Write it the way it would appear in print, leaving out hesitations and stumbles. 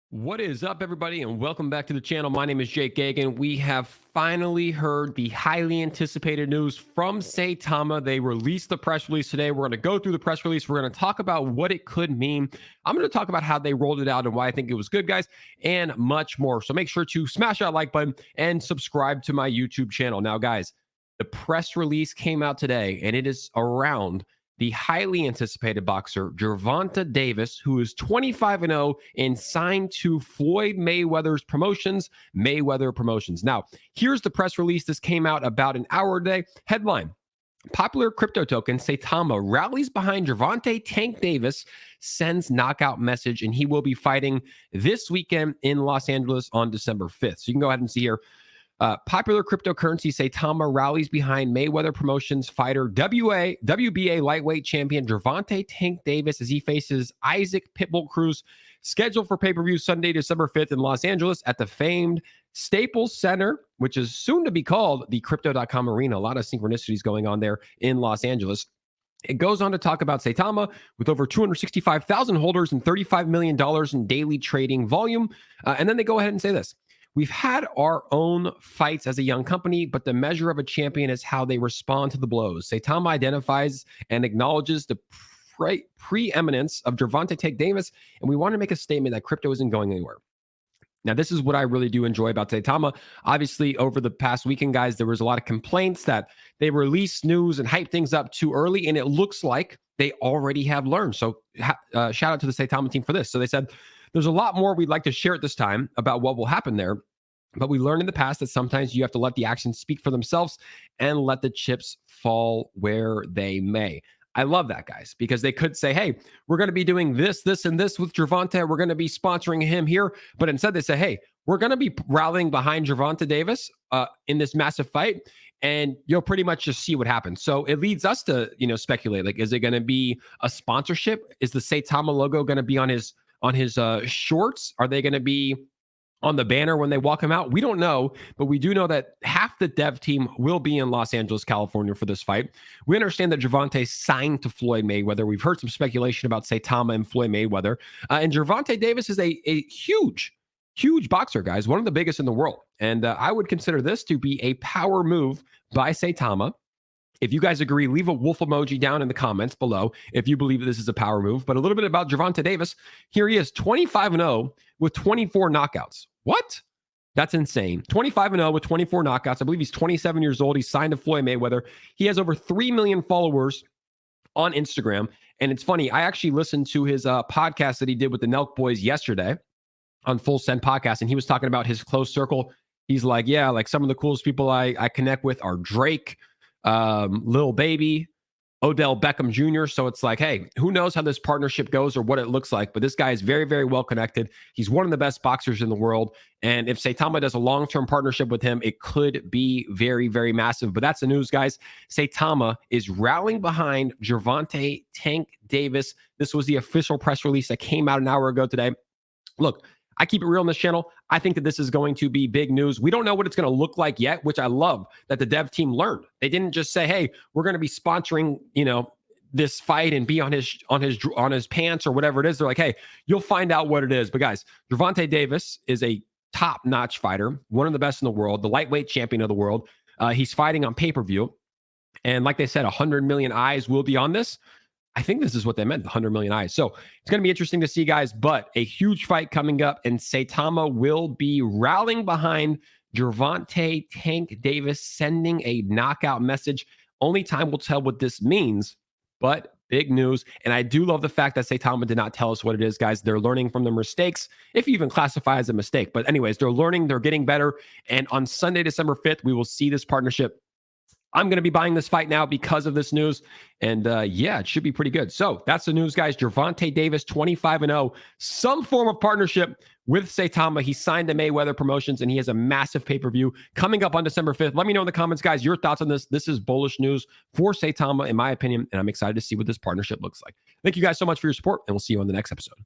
What is up, everybody, and welcome back to the channel. My name is Jake Gagan. We have finally heard the highly anticipated news from Saitama. They released the press release today. We're going to go through the press release. We're going to talk about what it could mean. I'm going to talk about how they rolled it out and why I think it was good, guys, and much more. So make sure to smash that like button and subscribe to my YouTube channel. Now, guys, the press release came out today, and it is around the highly anticipated boxer Gervonta Davis, who is 25-0 and signed to Floyd Mayweather's promotions, Mayweather Promotions. Now, here's the press release. This came out about an hour today. Headline: popular crypto token Saitama rallies behind Gervonta Tank Davis, sends knockout message, and he will be fighting this weekend in Los Angeles on December 5th. So you can go ahead and see here. Popular cryptocurrency Saitama rallies behind Mayweather Promotions fighter WBA lightweight champion Gervonta Tank Davis as he faces Isaac Pitbull Cruz, scheduled for pay-per-view Sunday, December 5th in Los Angeles at the famed Staples Center, which is soon to be called the Crypto.com Arena. A lot of synchronicities going on there in Los Angeles. It goes on to talk about Saitama with over 265,000 holders and $35 million in daily trading volume. And then they go ahead and say this: we've had our own fights as a young company, but the measure of a champion is how they respond to the blows. Saitama identifies and acknowledges the preeminence of Gervonta Tank Davis, and we want to make a statement that crypto isn't going anywhere. Now, this is what I really do enjoy about Saitama. Obviously, over the past weekend, guys, there was a lot of complaints that they release news and hype things up too early, and it looks like they already have learned. So shout out to the Saitama team for this. So they said, there's a lot more we'd like to share at this time about what will happen there. But we learned in the past that sometimes you have to let the actions speak for themselves and let the chips fall where they may. I love that, guys, because they could say, hey, we're going to be doing this, this, and this with Gervonta. We're going to be sponsoring him here. But instead they say, hey, we're going to be rallying behind Gervonta Davis in this massive fight. And you'll pretty much just see what happens. So it leads us to, speculate, like, is it going to be a sponsorship? Is the Saitama logo going to be on his shorts? Are they going to be on the banner when they walk him out? We don't know, but we do know that half the dev team will be in Los Angeles, California for this fight. We understand that Gervonta signed to Floyd Mayweather. We've heard some speculation about Saitama and Floyd Mayweather. And Gervonta Davis is a huge boxer, guys, one of the biggest in the world. And I would consider this to be a power move by Saitama. If you guys agree, leave a wolf emoji down in the comments below if you believe this is a power move. But a little bit about Gervonta Davis. Here he is, 25-0 with 24 knockouts. What? That's insane. 25-0 with 24 knockouts. I believe he's 27 years old. He's signed to Floyd Mayweather. He has over 3 million followers on Instagram. And it's funny, I actually listened to his podcast that he did with the Nelk Boys yesterday on Full Send Podcast, and he was talking about his close circle. He's like, yeah, like some of the coolest people I connect with are Drake, Lil Baby, Odell Beckham Jr. So it's like, hey, who knows how this partnership goes or what it looks like, but this guy is very, very well connected. He's one of the best boxers in the world. And if Saitama does a long-term partnership with him, it could be very, very massive. But that's the news, guys. Saitama is rallying behind Gervonta Tank Davis. This was the official press release that came out an hour ago today. Look, I keep it real on this channel. I think that this is going to be big news. We don't know what it's going to look like yet, which I love that the dev team learned. They didn't just say, hey, we're going to be sponsoring, this fight and be on his pants or whatever it is. They're like, hey, you'll find out what it is. But guys, Gervonta Davis is a top-notch fighter, one of the best in the world, the lightweight champion of the world. He's fighting on pay-per-view. And like they said, 100 million eyes will be on this. I think this is what they meant, 100 million eyes. So it's going to be interesting to see, guys, but a huge fight coming up, and Saitama will be rallying behind Gervonta Tank Davis, sending a knockout message. Only time will tell what this means, but big news. And I do love the fact that Saitama did not tell us what it is, guys. They're learning from their mistakes, if you even classify as a mistake. But anyways, they're learning, they're getting better. And on Sunday, December 5th, we will see this partnership. I'm going to be buying this fight now because of this news. And yeah, it should be pretty good. So that's the news, guys. Gervonta Davis, 25-0, some form of partnership with Saitama. He signed to Mayweather Promotions, and he has a massive pay-per-view coming up on December 5th. Let me know in the comments, guys, your thoughts on this. This is bullish news for Saitama, in my opinion, and I'm excited to see what this partnership looks like. Thank you guys so much for your support, and we'll see you on the next episode.